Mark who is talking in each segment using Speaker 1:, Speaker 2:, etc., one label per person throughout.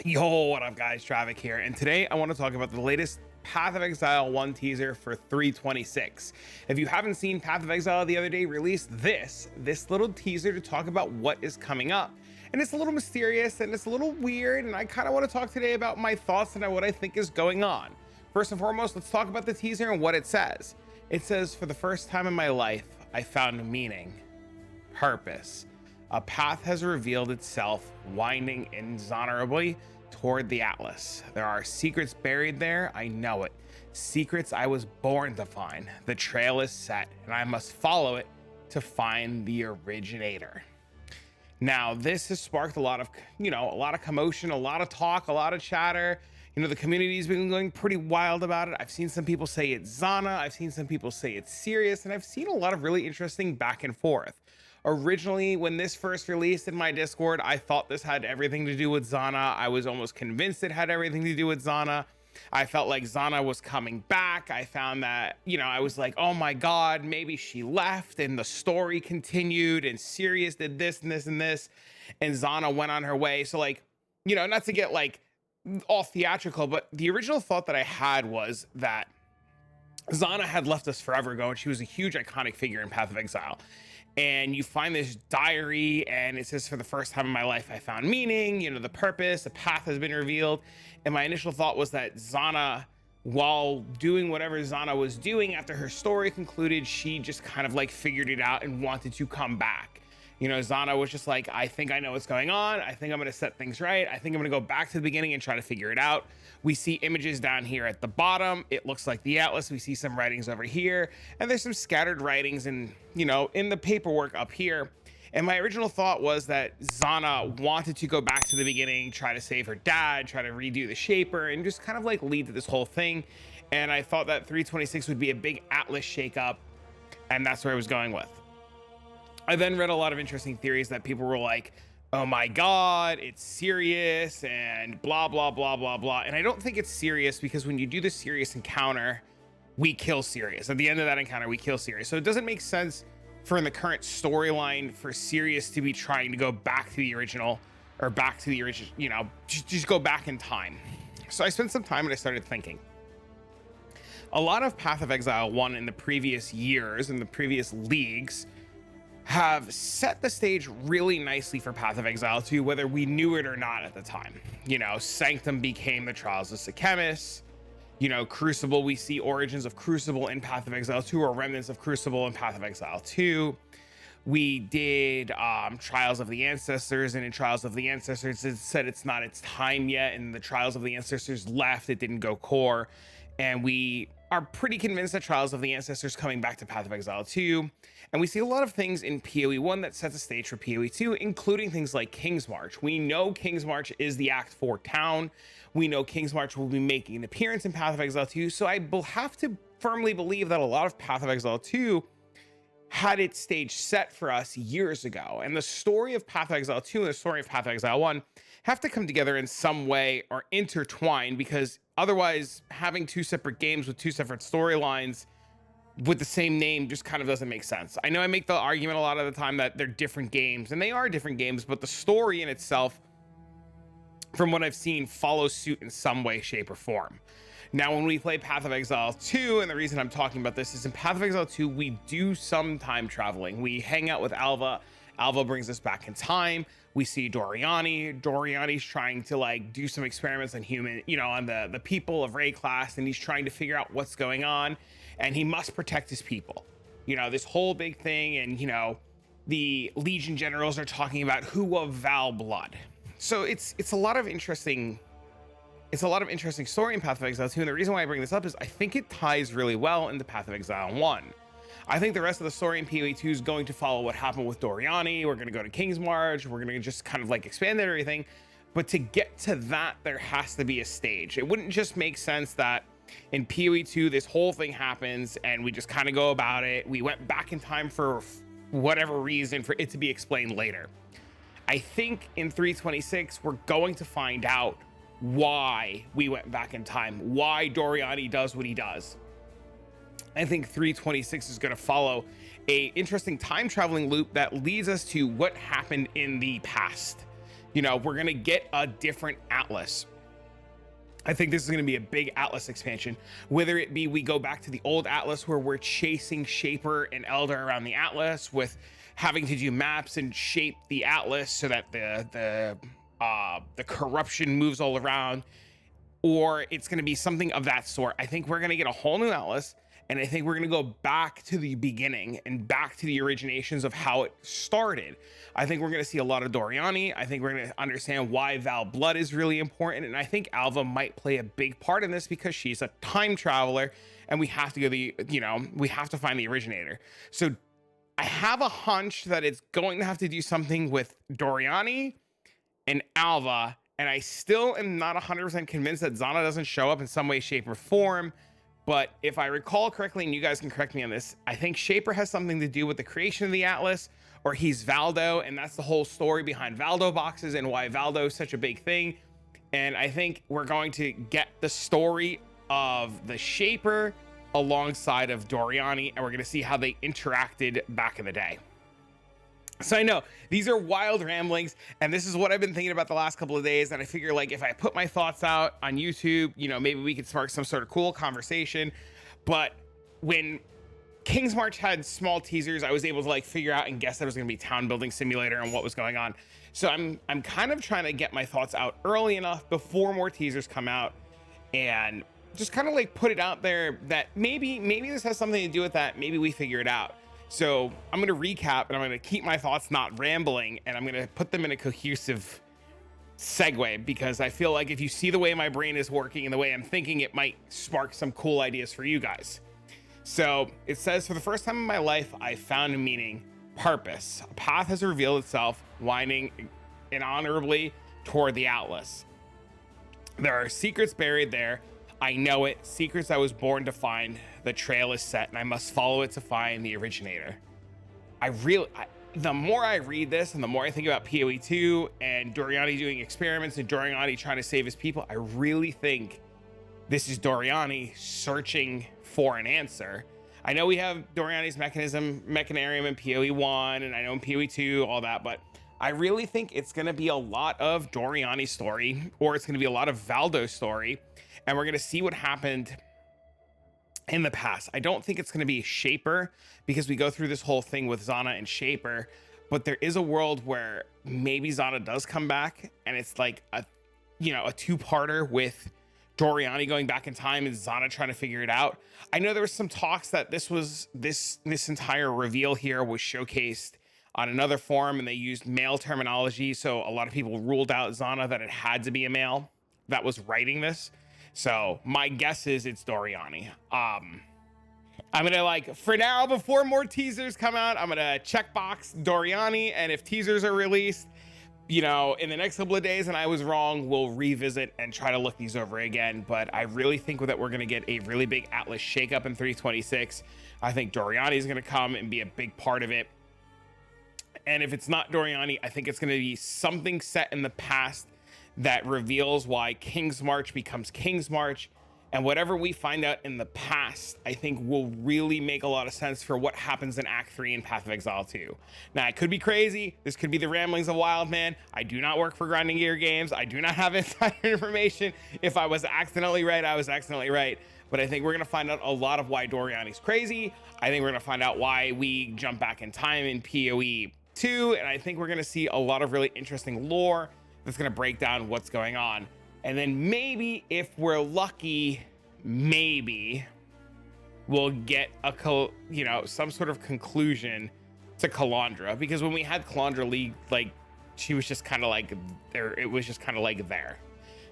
Speaker 1: Yo, what up guys, Travic here, and today I want to talk about the latest Path of Exile 1 teaser for 326. If you haven't seen Path of Exile, the other day released this little teaser to talk about what is coming up. And it's a little mysterious and it's a little weird, and I kind of want to talk today about my thoughts and what I think is going on. First and foremost, let's talk about the teaser and what it says. It says, "For the first time in my life, I found meaning, purpose. A path has revealed itself, winding inexorably toward the Atlas. There are secrets buried there, I know it. Secrets I was born to find. The trail is set, and I must follow it to find the originator." Now, this has sparked a lot of, a lot of commotion, a lot of talk, a lot of chatter. The community's been going pretty wild about it. I've seen some people say it's Zana. I've seen some people say it's serious, and I've seen a lot of really interesting back and forth. Originally, when this first released in my Discord, I thought this had everything to do with Zana. I was almost convinced it had everything to do with Zana. I felt like Zana was coming back. I found that, I was like, oh my God, maybe she left and the story continued and Sirius did this and this and this, and Zana went on her way. So not to get all theatrical, but the original thought that I had was that Zana had left us forever ago, and she was a huge iconic figure in Path of Exile. And you find this diary, and it says, "For the first time in my life, I found meaning, the purpose, a path has been revealed." And my initial thought was that Zana, while doing whatever Zana was doing after her story concluded, she just kind of figured it out and wanted to come back. Zana was just like, I think I know what's going on. I think I'm going to set things right. I think I'm going to go back to the beginning and try to figure it out. We see images down here at the bottom. It looks like the Atlas. We see some writings over here, and there's some scattered writings in the paperwork up here. And my original thought was that Zana wanted to go back to the beginning, try to save her dad, try to redo the Shaper, and just kind of lead to this whole thing. And I thought that 326 would be a big Atlas shakeup, and that's where I was going with. I then read a lot of interesting theories that people were like, oh my God, it's serious and blah, blah, blah, blah, blah. And I don't think it's serious, because when you do the serious encounter, we kill Sirius. At the end of that encounter, we kill Sirius. So it doesn't make sense for in the current storyline for Sirius to be trying to go back to the original, or back to the original, just go back in time. So I spent some time and I started thinking. A lot of Path of Exile 1 in the previous years, in the previous leagues, have set the stage really nicely for Path of Exile 2, whether we knew it or not at the time. Sanctum became the Trials of Sychemis. Crucible, we see origins of Crucible in Path of Exile 2, or remnants of Crucible in Path of Exile 2. We did Trials of the Ancestors, and in Trials of the Ancestors, it said it's not its time yet, and the Trials of the Ancestors left, it didn't go core. And we are pretty convinced that Trials of the Ancestors coming back to Path of Exile 2. And we see a lot of things in PoE 1 that sets a stage for PoE 2, including things like King's March. We know King's March is the Act 4 town. We know King's March will be making an appearance in Path of Exile 2. So I will have to firmly believe that a lot of Path of Exile 2 had its stage set for us years ago. And the story of Path of Exile 2 and the story of Path of Exile 1 have to come together in some way or intertwine, because otherwise having two separate games with two separate storylines with the same name just kind of doesn't make sense. I know I make the argument a lot of the time that they're different games, and they are different games, but the story in itself, from what I've seen, follows suit in some way, shape, or form. Now, when we play Path of Exile 2, and the reason I'm talking about this is in Path of Exile 2, we do some time traveling. We hang out with Alva. Alva brings us back in time. We see Doriani. Doriani's trying to do some experiments on on the people of Ray class, and he's trying to figure out what's going on, and he must protect his people. This whole big thing, and the Legion generals are talking about who of Val blood. So it's a lot of interesting. It's a lot of interesting story in Path of Exile 2, and the reason why I bring this up is I think it ties really well into Path of Exile 1. I think the rest of the story in PoE 2 is going to follow what happened with Doriani. We're going to go to King's March. We're going to just kind of expand everything. But to get to that, there has to be a stage. It wouldn't just make sense that in PoE 2, this whole thing happens and we just kind of go about it. We went back in time for whatever reason for it to be explained later. I think in 326, we're going to find out why we went back in time, why Doriani does what he does. I think 326 is going to follow a interesting time traveling loop that leads us to what happened in the past. You know, we're gonna get a different Atlas. I think this is going to be a big Atlas expansion, whether it be we go back to the old Atlas where we're chasing Shaper and Elder around the Atlas with having to do maps and shape the Atlas so that the corruption moves all around, or it's going to be something of that sort. I think we're going to get a whole new Atlas, and I think we're going to go back to the beginning and back to the originations of how it started. I think we're going to see a lot of Doriani. I think we're going to understand why Val Blood is really important. And I think Alva might play a big part in this because she's a time traveler and we have to we have to find the originator. So I have a hunch that it's going to have to do something with Doriani and Alva. And I still am not 100% convinced that Zana doesn't show up in some way, shape, or form. But if I recall correctly, and you guys can correct me on this, I think Shaper has something to do with the creation of the Atlas, or he's Valdo, and that's the whole story behind Valdo boxes and why Valdo is such a big thing. And I think we're going to get the story of the Shaper alongside of Doriani, and we're going to see how they interacted back in the day. So I know these are wild ramblings, and this is what I've been thinking about the last couple of days. And I figure, like, if I put my thoughts out on YouTube, you know, maybe we could spark some sort of cool conversation. But when King's March had small teasers, I was able to like figure out and guess that it was going to be Town Building Simulator and what was going on. So I'm kind of trying to get my thoughts out early enough before more teasers come out, and just kind of like put it out there that maybe this has something to do with that. Maybe we figure it out. So I'm going to recap, and I'm going to keep my thoughts not rambling, and I'm going to put them in a cohesive segue, because I feel like if you see the way my brain is working and the way I'm thinking, it might spark some cool ideas for you guys. So it says, for the first time in my life, I found meaning, purpose. A path has revealed itself, winding inhonorably toward the Atlas. There are secrets buried there. I know it. Secrets I was born to find. The trail is set, and I must follow it to find the originator. The more I read this, and the more I think about PoE 2 and Doriani doing experiments and Doriani trying to save his people, I really think this is Doriani searching for an answer. I know we have Doriani's mechanarium in PoE 1, and I know in PoE 2, all that, but I really think it's going to be a lot of Doriani's story, or it's going to be a lot of Valdo's story, and we're going to see what happened in the past. I don't think it's going to be Shaper, because we go through this whole thing with Zana and Shaper, but there is a world where maybe Zana does come back, and it's like a two-parter with Doriani going back in time and Zana trying to figure it out. I know there was some talks that this entire reveal here was showcased on another forum, and they used male terminology, so a lot of people ruled out Zana, that it had to be a male that was writing this. So my guess is it's Doriani. I'm gonna, like, for now, before more teasers come out, I'm gonna checkbox Doriani, and if teasers are released, you know, in the next couple of days and I was wrong, we'll revisit and try to look these over again. But I really think that we're gonna get a really big Atlas shakeup in 326. I think Doriani is gonna come and be a big part of it. And if it's not Doriani, I think it's gonna be something set in the past that reveals why King's March becomes King's March, and whatever we find out in the past, I think will really make a lot of sense for what happens in Act 3 in Path of Exile 2. Now, I could be crazy. This could be the ramblings of Wildman. I do not work for Grinding Gear Games. I do not have insider information. If I was accidentally right, I was accidentally right. But I think we're going to find out a lot of why Doriani's crazy. I think we're going to find out why we jump back in time in PoE 2. And I think we're going to see a lot of really interesting lore that's going to break down what's going on. And then maybe, if we're lucky, maybe we'll get some sort of conclusion to Calandra, because when we had Calandra League, like, she was just kind of like there. It was just kind of like there.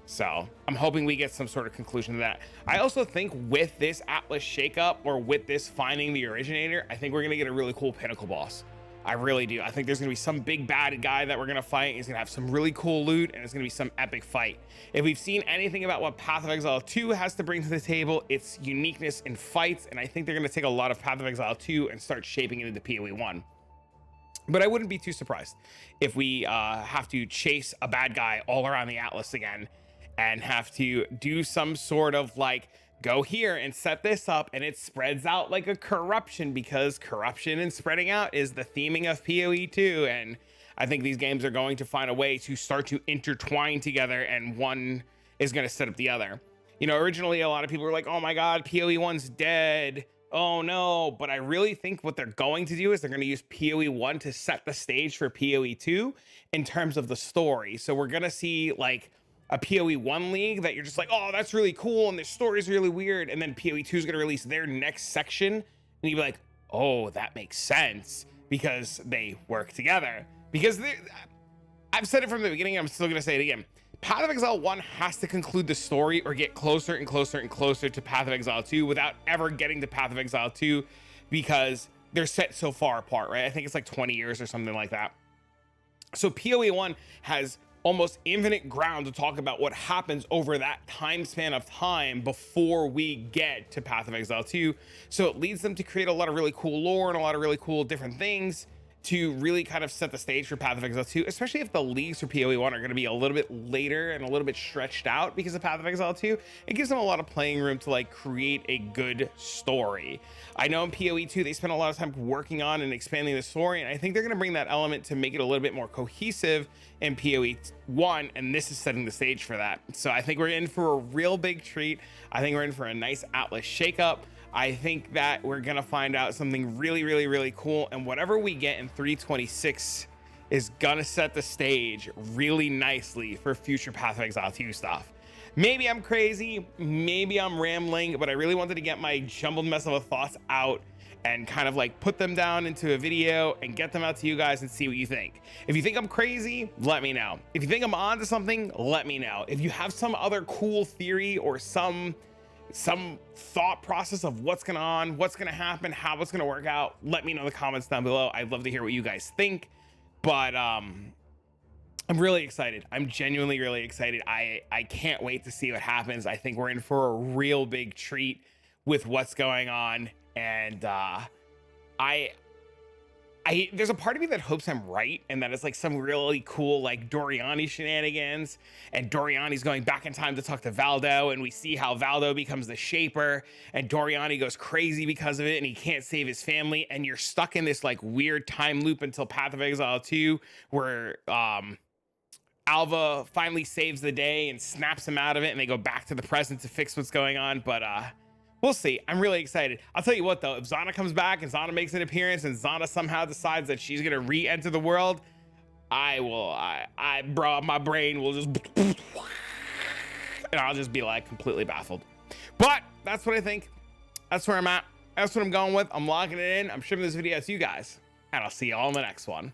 Speaker 1: So I'm hoping we get some sort of conclusion to that. I also think with this Atlas shakeup, or with this finding the originator, I think we're going to get a really cool Pinnacle boss. I really do. I think there's going to be some big bad guy that we're going to fight. He's going to have some really cool loot, and it's going to be some epic fight. If we've seen anything about what Path of Exile 2 has to bring to the table, it's uniqueness in fights, and I think they're going to take a lot of Path of Exile 2 and start shaping it into PoE 1. But I wouldn't be too surprised if we have to chase a bad guy all around the Atlas again, and have to do some sort of, like, go here and set this up, and it spreads out like a corruption, because corruption and spreading out is the theming of PoE 2. And I think these games are going to find a way to start to intertwine together, and one is going to set up the other. You know, originally a lot of people were like, oh my God, PoE 1's dead. Oh no. But I really think what they're going to do is they're going to use PoE 1 to set the stage for PoE 2 in terms of the story. So we're going to see like a PoE 1 league that you're just like, oh, that's really cool, and their story is really weird. And then PoE 2 is going to release their next section, and you'd be like, oh, that makes sense because they work together. Because I've said it from the beginning, I'm still going to say it again. Path of Exile 1 has to conclude the story or get closer and closer and closer to Path of Exile 2 without ever getting to Path of Exile 2, because they're set so far apart, right? I think it's like 20 years or something like that. So PoE 1 has almost infinite ground to talk about what happens over that time span of time before we get to Path of Exile 2. So it leads them to create a lot of really cool lore and a lot of really cool different things to really kind of set the stage for Path of Exile 2, especially if the leagues for PoE 1 are going to be a little bit later and a little bit stretched out because of Path of Exile 2. It gives them a lot of playing room to like create a good story. I know in PoE 2 they spent a lot of time working on and expanding the story, and I think they're going to bring that element to make it a little bit more cohesive in PoE 1, and this is setting the stage for that. So I think we're in for a real big treat. I think we're in for a nice Atlas shakeup. I think that we're gonna find out something really, really, really cool, and whatever we get in 326 is gonna set the stage really nicely for future Path of Exile 2 stuff. Maybe I'm crazy, maybe I'm rambling, but I really wanted to get my jumbled mess of thoughts out and kind of like put them down into a video and get them out to you guys and see what you think. If you think I'm crazy, let me know. If you think I'm onto something, let me know. If you have some other cool theory or some thought process of what's going on, what's going to happen, how it's going to work out, let me know in the comments down below. I'd love to hear what you guys think. But I'm really excited. I'm genuinely really excited. I can't wait to see what happens. I think we're in for a real big treat with what's going on. And there's a part of me that hopes I'm right, and that it's like some really cool like Doriani shenanigans, and Doriani's going back in time to talk to Valdo, and we see how Valdo becomes the Shaper, and Doriani goes crazy because of it, and he can't save his family, and you're stuck in this like weird time loop until Path of Exile 2, where Alva finally saves the day and snaps him out of it, and they go back to the present to fix what's going on. But we'll see. I'm really excited. I'll tell you what though, if Zana comes back and Zana makes an appearance and Zana somehow decides that she's gonna re-enter the world, bro, my brain will just and I'll just be like completely baffled. But that's what I think. That's where I'm at. That's what I'm going with. I'm locking it in. I'm shipping this video to you guys, and I'll see you all in the next one.